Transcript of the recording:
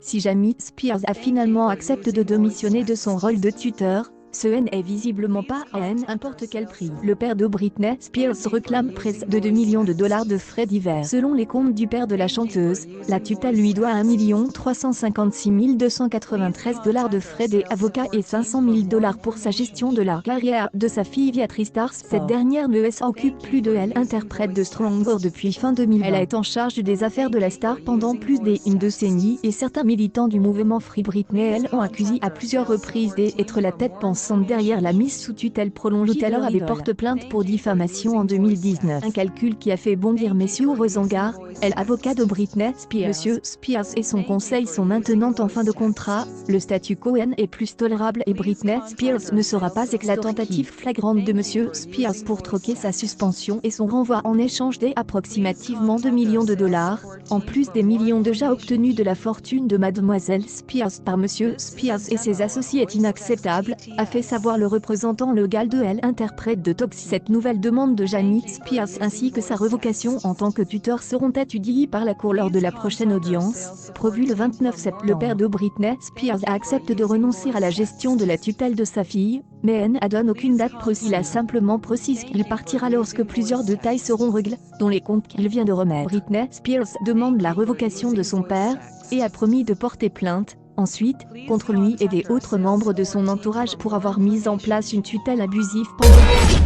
si Jamie Spears a finalement accepté de démissionner de son rôle de tuteur, ce n'est visiblement pas à n'importe quel prix. Le père de Britney Spears réclame près de 2 millions de dollars de frais divers. Selon les comptes du père de la chanteuse, la tutelle lui doit 1 356 293 dollars de frais des avocats et 500 000 dollars pour sa gestion de la carrière de sa fille via Tristar Sport. Cette dernière ne s'occupe plus de elle, interprète de Stronger depuis fin 2020. Elle est en charge des affaires de la star pendant plus d'une décennie et certains militants du mouvement Free Britney ont accusé à plusieurs reprises d'être la tête pensante derrière la mise sous tutelle prolongée. Alors avait porte plainte pour diffamation en 2019. Un calcul qui a fait bondir Messieurs Rosengart, avocat de Britney Spears. Monsieur Spears et son conseil sont maintenant en fin de contrat, le statu quo est plus tolérable et Britney Spears ne sera pas la tentative flagrante de Monsieur Spears pour troquer sa suspension et son renvoi en échange des approximativement 2 millions de dollars, en plus des millions déjà obtenus de la fortune de Mademoiselle Spears par Monsieur Spears et ses associés est inacceptable, a fait savoir le représentant légal de interprète de Toxic. Cette nouvelle demande de Jamie Spears ainsi que sa révocation en tant que tuteur seront étudiées par la cour lors de la prochaine audience, prévue le 29 septembre. Le père de Britney Spears accepte de renoncer à la gestion de la tutelle de sa fille, mais ne donne aucune date précise. Il a simplement précisé qu'il partira lorsque plusieurs détails seront réglés, dont les comptes qu'il vient de remettre. Britney Spears demande la révocation de son père, et a promis de porter plainte, ensuite, contre lui et des autres membres de son entourage pour avoir mis en place une tutelle abusive pendant